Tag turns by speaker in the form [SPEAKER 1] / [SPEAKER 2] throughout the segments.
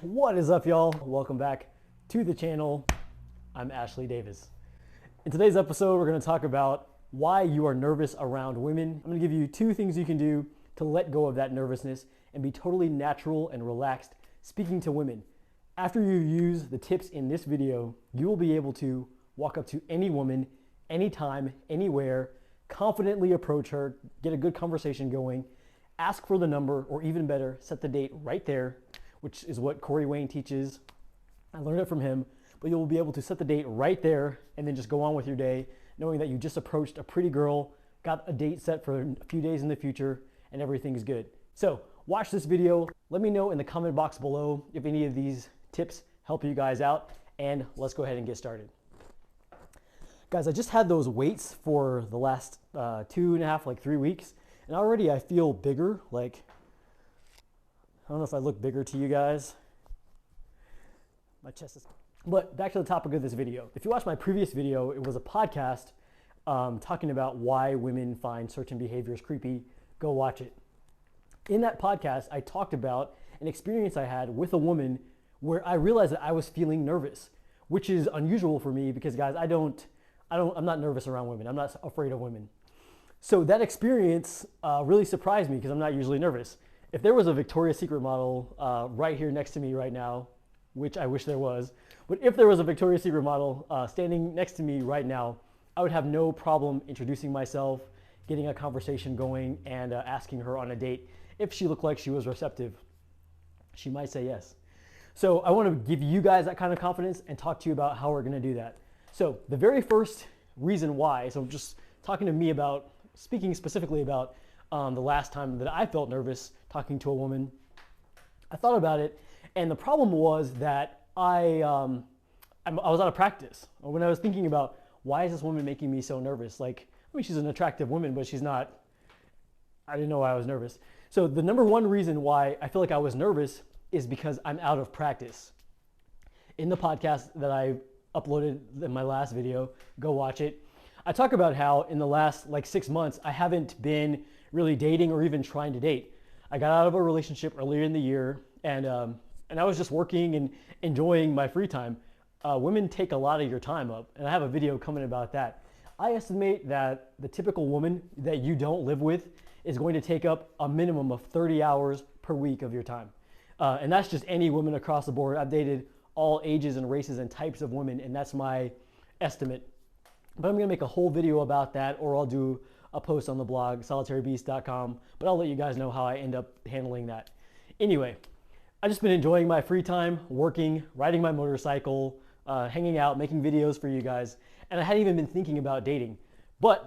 [SPEAKER 1] What is up, y'all? Welcome back to the channel. I'm Ashley Davis. In today's episode, we're going to talk about why you are nervous around women. I'm going to give you 2 things you can do to let go of that nervousness and be totally natural and relaxed speaking to women. After you use the tips in this video, you will be able to walk up to any woman, anytime, anywhere, confidently approach her, get a good conversation going, ask for the number, or even better, set the date right there, which is what Corey Wayne teaches. I learned it from him, but you'll be able to set the date right there and then just go on with your day, knowing that you just approached a pretty girl, got a date set for a few days in the future, and everything's good. So watch this video. Let me know in the comment box below if any of these tips help you guys out, and let's go ahead and get started. Guys, I just had those weights for the last 2.5, 3 weeks, and already I feel bigger. I don't know if I look bigger to you guys. My chest is... But back to the topic of this video. If you watched my previous video, it was a podcast talking about why women find certain behaviors creepy. Go watch it. In that podcast, I talked about an experience I had with a woman where I realized that I was feeling nervous, which is unusual for me because, guys, I'm not nervous around women. I'm not afraid of women. So that experience really surprised me because I'm not usually nervous. If there was a Victoria's Secret model right here next to me right now, which I wish there was, but if there was a Victoria's Secret model standing next to me right now, I would have no problem introducing myself, getting a conversation going, and asking her on a date. If she looked like she was receptive, she might say yes. So I want to give you guys that kind of confidence and talk to you about how we're going to do that. So the very first reason why, so just talking to me about, speaking specifically about the last time that I felt nervous talking to a woman, I thought about it, and the problem was that I was out of practice. When I was thinking about why is this woman making me so nervous? She's an attractive woman, but she's not, I didn't know why I was nervous. So the number one reason why I feel like I was nervous is because I'm out of practice. In the podcast that I uploaded in my last video, go watch it, I talk about how in the last 6 months, I haven't been really dating or even trying to date. I got out of a relationship earlier in the year, and I was just working and enjoying my free time. Women take a lot of your time up, and I have a video coming about that. I estimate that the typical woman that you don't live with is going to take up a minimum of 30 hours per week of your time. And that's just any woman across the board. I've dated all ages and races and types of women, and that's my estimate. But I'm gonna make a whole video about that, or I'll do a post on the blog, solitarybeast.com, but I'll let you guys know how I end up handling that. Anyway, I've just been enjoying my free time, working, riding my motorcycle, hanging out, making videos for you guys, and I hadn't even been thinking about dating.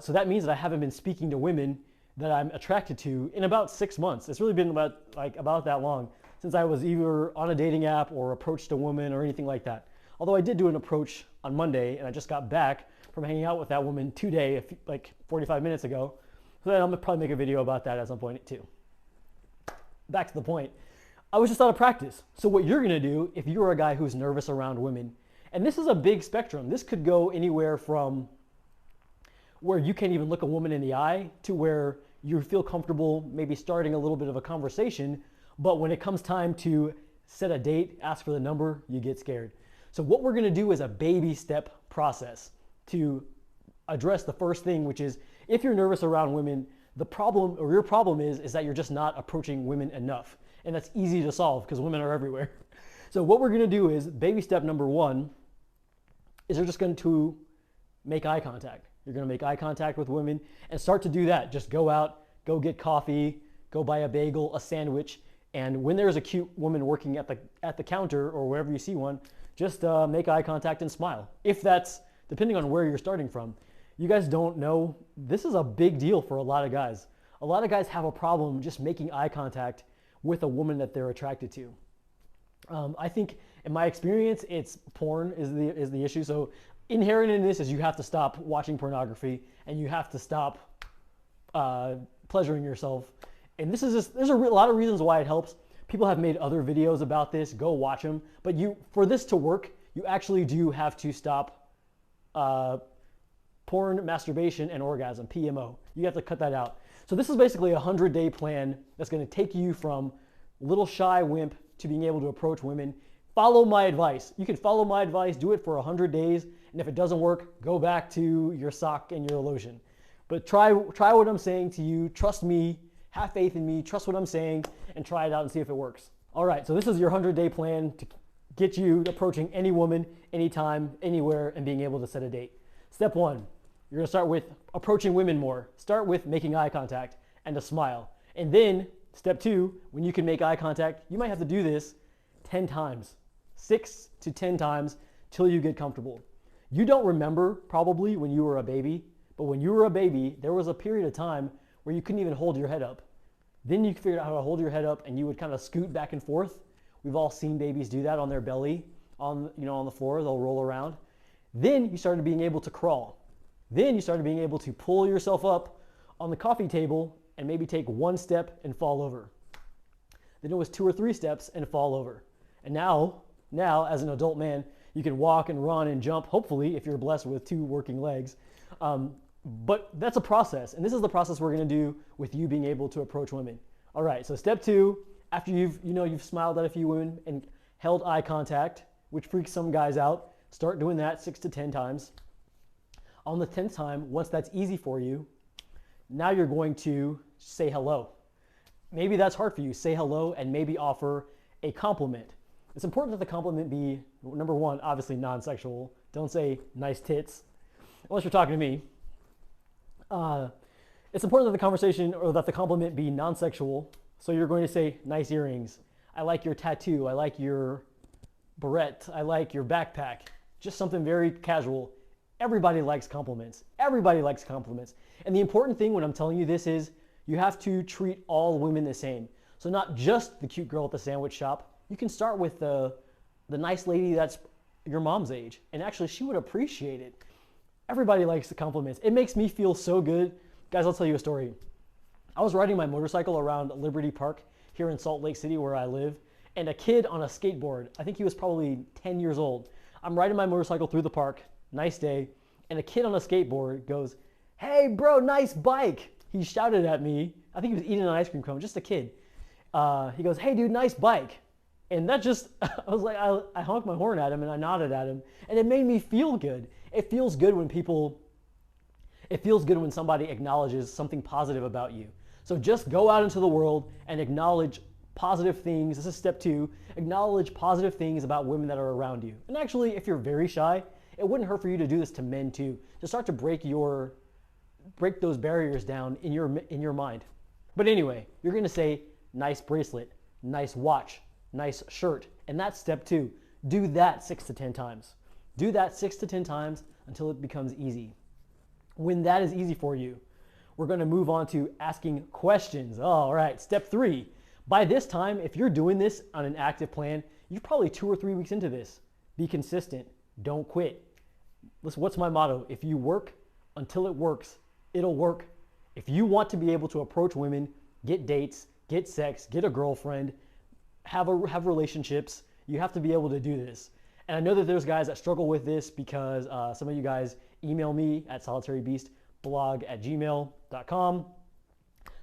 [SPEAKER 1] So that means that I haven't been speaking to women that I'm attracted to in about 6 months. It's really been about that long since I was either on a dating app or approached a woman or anything like that. Although I did do an approach on Monday, and I just got back from hanging out with that woman today, 45 minutes ago. So then I'm gonna probably make a video about that at some point too. Back to the point. I was just out of practice. So what you're gonna do if you're a guy who's nervous around women, and this is a big spectrum. This could go anywhere from where you can't even look a woman in the eye to where you feel comfortable maybe starting a little bit of a conversation, but when it comes time to set a date, ask for the number, you get scared. So what we're gonna do is a baby step process to address the first thing, which is if you're nervous around women, the problem or your problem is that you're just not approaching women enough. And that's easy to solve because women are everywhere. So what we're gonna do is baby step number 1 is you're just going to make eye contact. You're gonna make eye contact with women and start to do that. Just go out, go get coffee, go buy a bagel, a sandwich, and when there's a cute woman working at the counter or wherever you see one, just make eye contact and smile. If that's, depending on where you're starting from. You guys don't know, this is a big deal for a lot of guys. A lot of guys have a problem just making eye contact with a woman that they're attracted to. I think in my experience, it's porn is the issue. So inherent in this is you have to stop watching pornography and you have to stop pleasuring yourself. And this is just, there's a lot of reasons why it helps. People have made other videos about this, go watch them. But for this to work, you actually do have to stop porn, masturbation, and orgasm, PMO. You have to cut that out. So this is basically a 100-day plan that's gonna take you from little shy wimp to being able to approach women, follow my advice. You can follow my advice, do it for 100 days, and if it doesn't work, go back to your sock and your lotion. But try what I'm saying to you, trust me, have faith in me, trust what I'm saying, and try it out and see if it works. All right, so this is your 100-day plan to get you approaching any woman, anytime, anywhere, and being able to set a date. Step 1, you're gonna start with approaching women more. Start with making eye contact and a smile. And then, step 2, when you can make eye contact, you might have to do this 10 times, 6 to 10 times, till you get comfortable. You don't remember probably when you were a baby, but when you were a baby, there was a period of time where you couldn't even hold your head up. Then you figured out how to hold your head up and you would kind of scoot back and forth. We've all seen babies do that on their belly, on the floor, they'll roll around. Then you started being able to crawl. Then you started being able to pull yourself up on the coffee table and maybe take 1 step and fall over. Then it was 2 or 3 steps and fall over. And now as an adult man, you can walk and run and jump, hopefully, if you're blessed with 2 working legs. But that's a process, and this is the process we're gonna do with you being able to approach women. All right, so step 2, after you've smiled at a few women and held eye contact, which freaks some guys out, start doing that 6 to 10 times. On the 10th time, once that's easy for you, now you're going to say hello. Maybe that's hard for you. Say hello and maybe offer a compliment. It's important that the compliment be, number 1, obviously non-sexual. Don't say nice tits, unless you're talking to me. It's important that the conversation or that the compliment be non-sexual. So you're going to say nice earrings. I like your tattoo. I like your beret. I like your backpack. Just something very casual. Everybody likes compliments. Everybody likes compliments. And the important thing when I'm telling you this is you have to treat all women the same. So not just the cute girl at the sandwich shop. You can start with the nice lady that's your mom's age. And actually she would appreciate it. Everybody likes the compliments. It makes me feel so good. Guys, I'll tell you a story. I was riding my motorcycle around Liberty Park here in Salt Lake City where I live, and a kid on a skateboard, I think he was probably 10 years old. I'm riding my motorcycle through the park, nice day, and a kid on a skateboard goes, "Hey bro, nice bike." He shouted at me. I think he was eating an ice cream cone, just a kid. He goes, "Hey dude, nice bike." And that just, I was like, I honked my horn at him and I nodded at him, and it made me feel good. It feels good when somebody acknowledges something positive about you. So just go out into the world and acknowledge positive things. This is step 2. Acknowledge positive things about women that are around you. And actually, if you're very shy, it wouldn't hurt for you to do this to men too. To start to break those barriers down in your mind. But anyway, you're gonna say nice bracelet, nice watch, nice shirt. And that's step 2. Do that 6 to 10 times. Do that 6 to 10 times until it becomes easy. When that is easy for you, we're going to move on to asking questions. All right, step 3. By this time, if you're doing this on an active plan, you're probably 2 or 3 weeks into this. Be consistent. Don't quit. Listen, what's my motto? If you work until it works, it'll work. If you want to be able to approach women, get dates, get sex, get a girlfriend, have relationships, you have to be able to do this. And I know that there's guys that struggle with this because some of you guys email me at solitarybeastblog@gmail.com.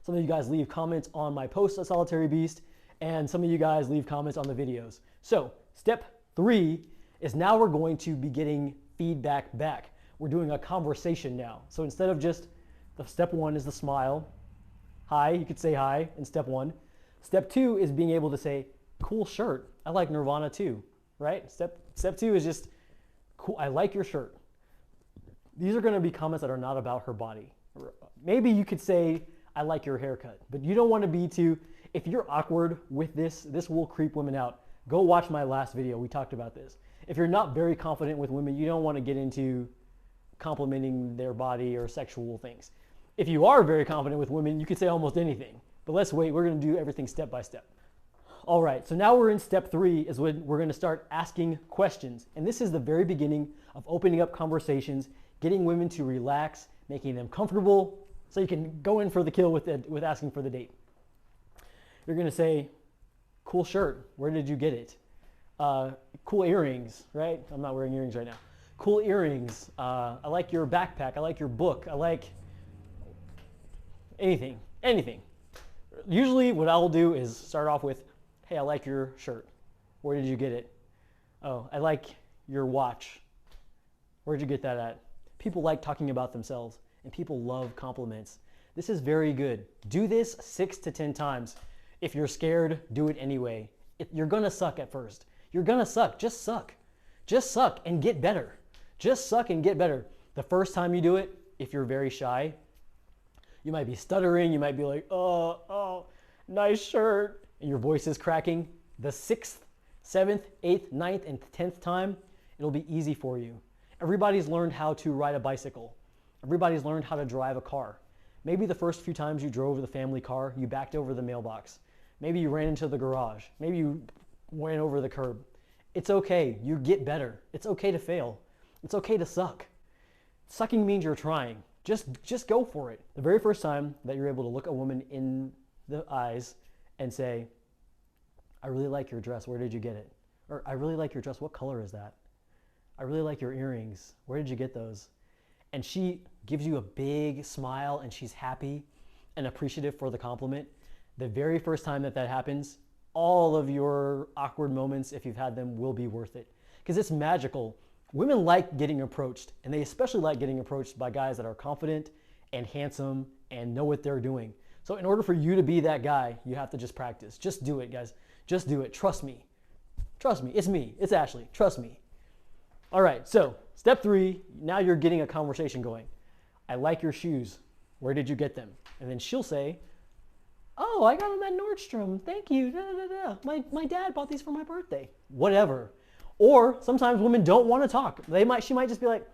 [SPEAKER 1] Some of you guys leave comments on my posts at Solitary Beast, and some of you guys leave comments on the videos. So step 3 is now we're going to be getting feedback back. We're doing a conversation now. So instead of just the step 1 is the smile. Hi, you could say hi in step 1. Step 2 is being able to say, cool shirt. I like Nirvana too, right? Step 2 is just, cool, I like your shirt. These are gonna be comments that are not about her body. Maybe you could say, I like your haircut, but you don't wanna be too, if you're awkward with this will creep women out. Go watch my last video, we talked about this. If you're not very confident with women, you don't wanna get into complimenting their body or sexual things. If you are very confident with women, you can say almost anything. But let's wait, we're gonna do everything step by step. All right, so now we're in step 3 is when we're gonna start asking questions. And this is the very beginning of opening up conversations, getting women to relax, making them comfortable, so you can go in for the kill with asking for the date. You're gonna say, cool shirt, where did you get it? Cool earrings, right? I'm not wearing earrings right now. Cool earrings, I like your backpack, I like your book, I like anything. Usually what I'll do is start off with, Hey, I like your shirt. Where did you get it? Oh, I like your watch. Where did you get that at? People like talking about themselves, and people love compliments. This is very good. Do this 6 to 10 times. If you're scared, do it anyway. You're gonna suck at first. You're gonna suck. Just suck. Just suck and get better. Just suck and get better. The first time you do it, if you're very shy, you might be stuttering. You might be like, oh, nice shirt. And your voice is cracking. The 6th, 7th, 8th, 9th, and 10th time, it'll be easy for you. Everybody's learned how to ride a bicycle. Everybody's learned how to drive a car. Maybe the first few times you drove the family car, you backed over the mailbox. Maybe you ran into the garage. Maybe you went over the curb. It's okay. You get better. It's okay to fail. It's okay to suck. Sucking means you're trying. Just go for it. The very first time that you're able to look a woman in the eyes and say, I really like your dress. Where did you get it? Or I really like your dress. What color is that? I really like your earrings. Where did you get those? And she gives you a big smile and she's happy and appreciative for the compliment. The very first time that happens, all of your awkward moments, if you've had them, will be worth it. Because it's magical. Women like getting approached, and they especially like getting approached by guys that are confident and handsome and know what they're doing. So in order for you to be that guy, you have to just practice. Just do it, guys. Just do it. Trust me. Trust me. It's me. It's Ashley. Trust me. All right, so step 3, now you're getting a conversation going. I like your shoes. Where did you get them? And then she'll say, oh, I got them at Nordstrom. Thank you. Da, da, da, da. My dad bought these for my birthday. Whatever. Or sometimes women don't want to talk. She might just be like,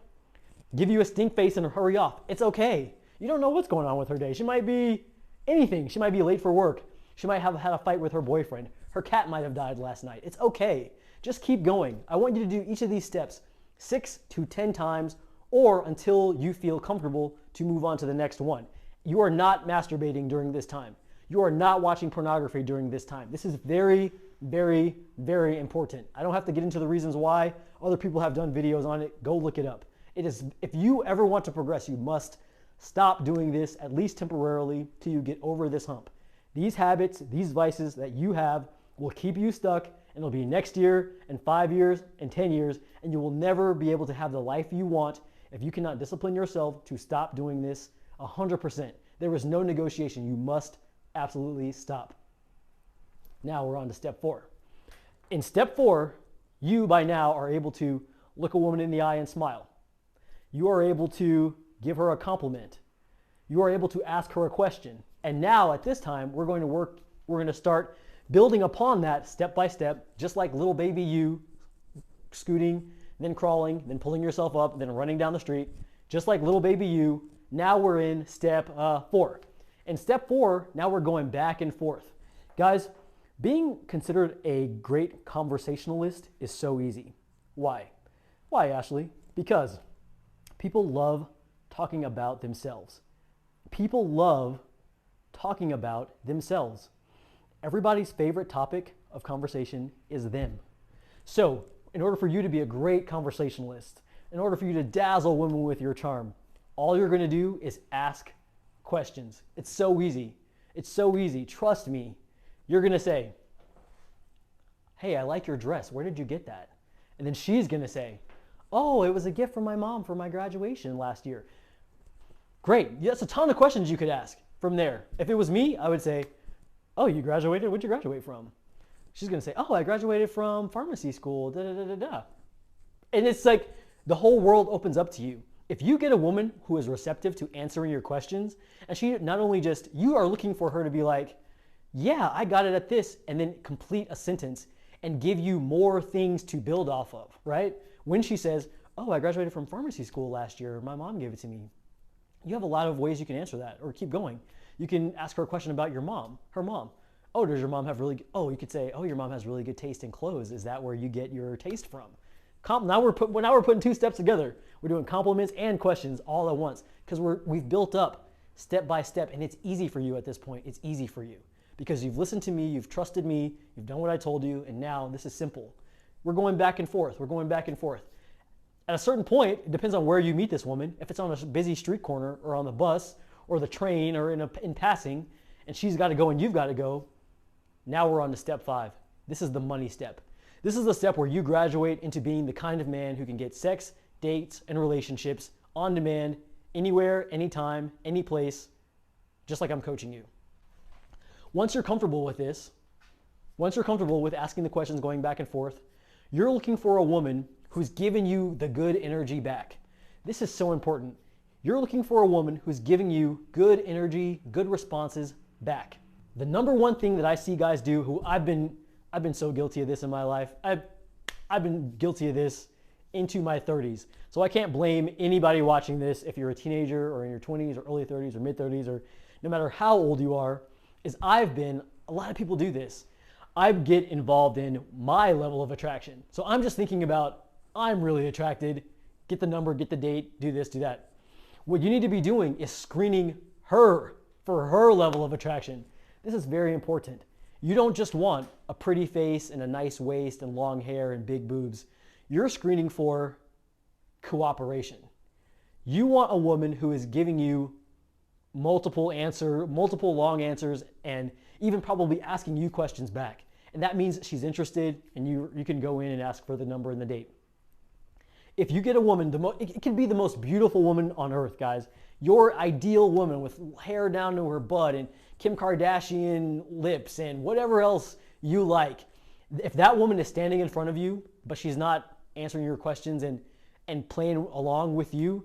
[SPEAKER 1] give you a stink face and hurry off. It's okay. You don't know what's going on with her day. She might be anything. She might be late for work. She might have had a fight with her boyfriend. Her cat might have died last night. It's okay. Just keep going. I want you to do each of these steps 6 to 10 times or until you feel comfortable to move on to the next one. You are not masturbating during this time. You are not watching pornography during this time. This is very, very, very important. I don't have to get into the reasons why. Other people have done videos on it. Go look it up. It is, if you ever want to progress, you must stop doing this, at least temporarily, till you get over this hump. These habits, these vices that you have will keep you stuck, and it'll be next year, and 5 years, and 10 years, and you will never be able to have the life you want if you cannot discipline yourself to stop doing this 100%. There is no negotiation. You must absolutely stop. Now we're on to step 4. In step 4, you by now are able to look a woman in the eye and smile. You are able to give her a compliment. You are able to ask her a question. And now at this time, we're going to start building upon that step by step, just like little baby you, scooting, then crawling, then pulling yourself up, then running down the street, just like little baby you. Now we're in step 4. In step 4, now we're going back and forth. Guys, being considered a great conversationalist is so easy. Why? Why, Ashley? Because people love talking about themselves. People love talking about themselves. Everybody's favorite topic of conversation is them. So, in order for you to be a great conversationalist, in order for you to dazzle women with your charm, all you're going to do is ask questions. It's so easy. It's so easy. Trust me. You're going to say, hey, I like your dress. Where did you get that? And then she's going to say, oh, it was a gift from my mom for my graduation last year. Great. That's a ton of questions you could ask from there. If it was me, I would say, oh, you graduated? What'd you graduate from? She's going to say, oh, I graduated from pharmacy school, da, da, da, da, da. And it's like the whole world opens up to you. If you get a woman who is receptive to answering your questions, and she not only just, you are looking for her to be like, yeah, I got it at this, and then complete a sentence and give you more things to build off of, right? When she says, oh, I graduated from pharmacy school last year, my mom gave it to me. You have a lot of ways you can answer that or keep going. You can ask her a question about your mom, her mom. Oh, does your mom have really, oh, you could say, oh, your mom has really good taste in clothes. Is that where you get your taste from? Now we're putting 2 steps together. We're doing compliments and questions all at once because we've built up step by step, and it's easy for you at this point. It's easy for you because you've listened to me, you've trusted me, you've done what I told you, and now this is simple. We're going back and forth. We're going back and forth. At a certain point, it depends on where you meet this woman. If it's on a busy street corner or on the bus or the train or in passing, and she's got to go and you've got to go, now we're on to step 5. This is the money step. This is the step where you graduate into being the kind of man who can get sex, dates, and relationships on demand, anywhere, anytime, any place, just like I'm coaching you. Once you're comfortable with this, once you're comfortable with asking the questions, going back and forth, you're looking for a woman who's giving you the good energy back. This is so important. You're looking for a woman who's giving you good energy, good responses back. The number one thing that I see guys do, who I've been so guilty of this in my life. I've been guilty of this into my 30s. So I can't blame anybody watching this if you're a teenager or in your 20s or early 30s or mid 30s or no matter how old you are, is a lot of people do this. I get involved in my level of attraction. So I'm just thinking about, I'm really attracted, get the number, get the date, do this, do that. What you need to be doing is screening her for her level of attraction. This is very important. You don't just want a pretty face and a nice waist and long hair and big boobs. You're screening for cooperation. You want a woman who is giving you multiple long answers, and even probably asking you questions back. And that means she's interested, and you can go in and ask for the number and the date. If you get a woman, it can be the most beautiful woman on earth, guys. Your ideal woman with hair down to her butt and Kim Kardashian lips and whatever else you like. If that woman is standing in front of you, but she's not answering your questions and playing along with you,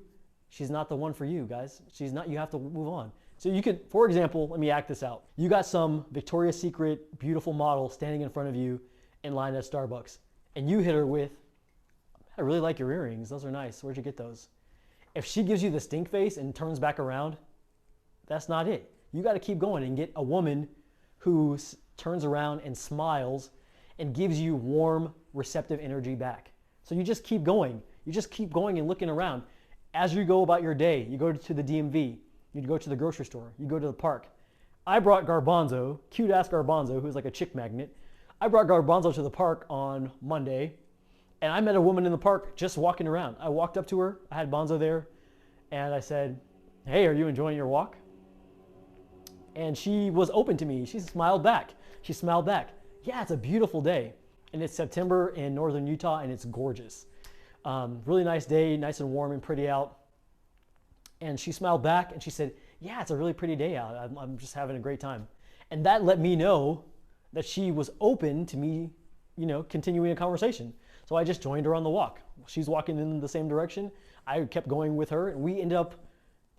[SPEAKER 1] she's not the one for you, guys. She's not, you have to move on. So you could, for example, let me act this out. You got some Victoria's Secret beautiful model standing in front of you in line at Starbucks, and you hit her with, I really like your earrings. Those are nice. Where'd you get those? If she gives you the stink face and turns back around, that's not it. You got to keep going and get a woman who turns around and smiles and gives you warm, receptive energy back. So you just keep going. You just keep going and looking around. As you go about your day, you go to the DMV, you go to the grocery store, you go to the park. I brought Garbanzo, cute ass Garbanzo, who's like a chick magnet. I brought Garbanzo to the park on Monday, and I met a woman in the park just walking around. I walked up to her, I had Bonzo there, and I said, hey, are you enjoying your walk? And she was open to me. She smiled back. She smiled back. Yeah, it's a beautiful day. And it's September in northern Utah, and it's gorgeous. Really nice day, nice and warm and pretty out. And she smiled back and she said, yeah, it's a really pretty day out. I'm just having a great time. And that let me know that she was open to me, continuing a conversation. So I just joined her on the walk. She's walking in the same direction. I kept going with her, and we ended up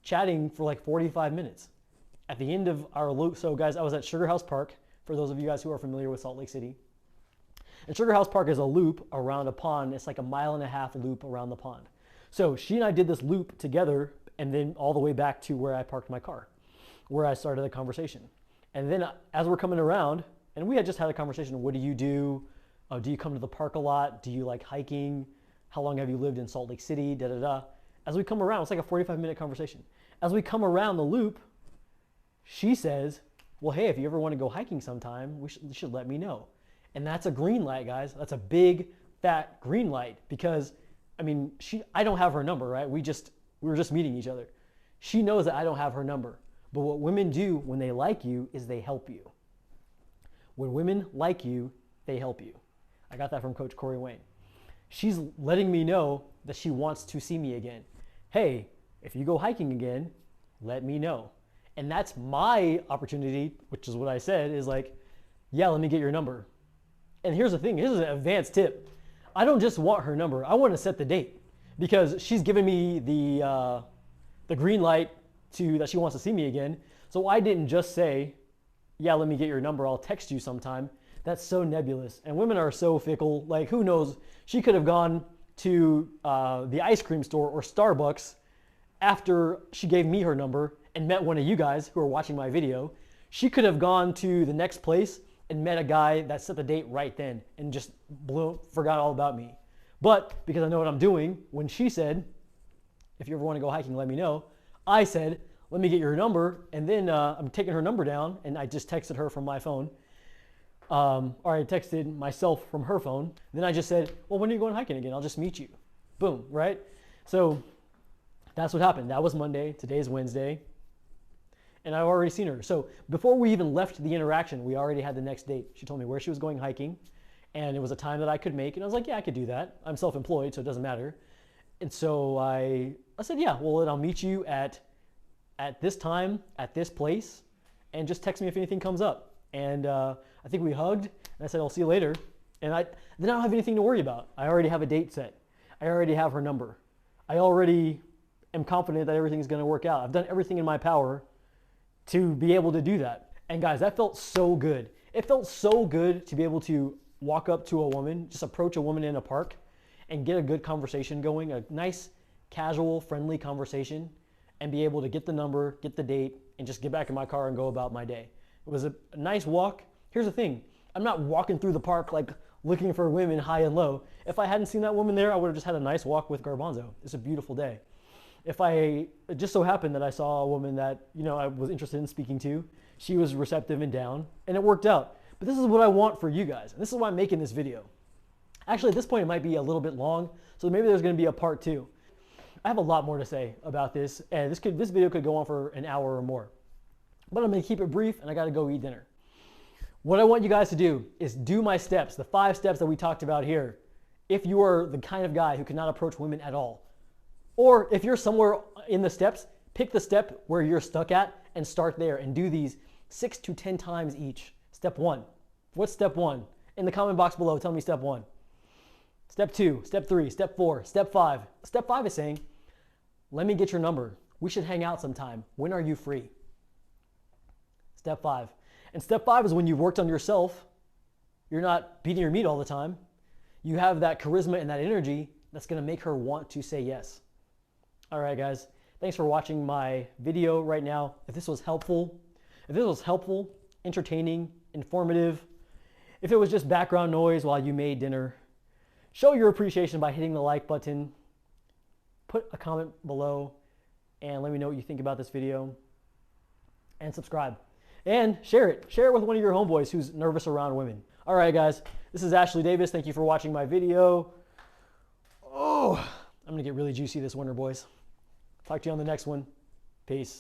[SPEAKER 1] chatting for like 45 minutes. At the end of our loop, so guys, I was at Sugar House Park, for those of you guys who are familiar with Salt Lake City. And Sugar House Park is a loop around a pond. It's like a 1.5 mile loop around the pond. So she and I did this loop together, and then all the way back to where I parked my car, where I started the conversation. And then as we're coming around, and we had just had a conversation, what do you do? Do you come to the park a lot? Do you like hiking? How long have you lived in Salt Lake City? Da da da. As we come around, it's like a 45-minute conversation. As we come around the loop, she says, well, hey, if you ever want to go hiking sometime, you should let me know. And that's a green light, guys. That's a big, fat green light, because, I don't have her number, right? We were just meeting each other. She knows that I don't have her number. But what women do when they like you is they help you. When women like you, they help you. I got that from Coach Corey Wayne. She's letting me know that she wants to see me again. Hey, if you go hiking again, let me know. And that's my opportunity, which is what I said, is like, yeah, let me get your number. And here's the thing, here's an advanced tip. I don't just want her number, I want to set the date, because she's given me the green light that she wants to see me again. So I didn't just say, yeah, let me get your number, I'll text you sometime. That's so nebulous. And women are so fickle, like who knows, she could have gone to the ice cream store or Starbucks after she gave me her number and met one of you guys who are watching my video. She could have gone to the next place and met a guy that set the date right then and just forgot all about me. But because I know what I'm doing, when she said, if you ever want to go hiking, let me know, I said, let me get your number. And then I'm taking her number down, and I just texted her from my phone. Or I texted myself from her phone. Then I just said, well, when are you going hiking again? I'll just meet you. Boom, right? So that's what happened. That was Monday. Today's Wednesday. and I've already seen her. So before we even left the interaction, we already had the next date. She told me where she was going hiking, and it was a time that I could make, and I was like, yeah, I could do that. I'm self-employed, so it doesn't matter. And so I said, yeah, well, then I'll meet you at this time, at this place, and just text me if anything comes up. And I think we hugged, and I said, I'll see you later. And then I don't have anything to worry about. I already have a date set. I already have her number. I already am confident that everything's gonna work out. I've done everything in my power to be able to do that. And guys, that felt so good. It felt so good to be able to walk up to a woman, just approach a woman in a park and get a good conversation going, a nice, casual, friendly conversation, and be able to get the number, get the date, and just get back in my car and go about my day. It was a nice walk. Here's the thing. I'm not walking through the park like looking for women high and low. If I hadn't seen that woman there, I would have just had a nice walk with Garbanzo. It's a beautiful day. If it just so happened that I saw a woman that, you know, I was interested in speaking to, she was receptive and down, and it worked out. But this is what I want for you guys, and this is why I'm making this video. Actually, at this point, it might be a little bit long, so maybe there's gonna be a part 2. I have a lot more to say about this, and this video could go on for an hour or more. But I'm gonna keep it brief, and I gotta go eat dinner. What I want you guys to do is do my steps, the 5 steps that we talked about here. If you are the kind of guy who cannot approach women at all, or if you're somewhere in the steps, pick the step where you're stuck at and start there and do these 6 to 10 times each. Step 1. What's step 1? In the comment box below, tell me step 1. Step 2, step 3, step 4, step 5. Step 5 is saying, let me get your number. We should hang out sometime. When are you free? Step 5. And step 5 is when you've worked on yourself. You're not beating your meat all the time. You have that charisma and that energy that's gonna make her want to say yes. All right, guys. Thanks for watching my video right now. If this was helpful, entertaining, informative, if it was just background noise while you made dinner, show your appreciation by hitting the like button, put a comment below, and let me know what you think about this video, and subscribe. And share it. Share it with one of your homeboys who's nervous around women. All right, guys. This is Ashley Davis. Thank you for watching my video. Oh, I'm going to get really juicy this winter, boys. Talk to you on the next one. Peace.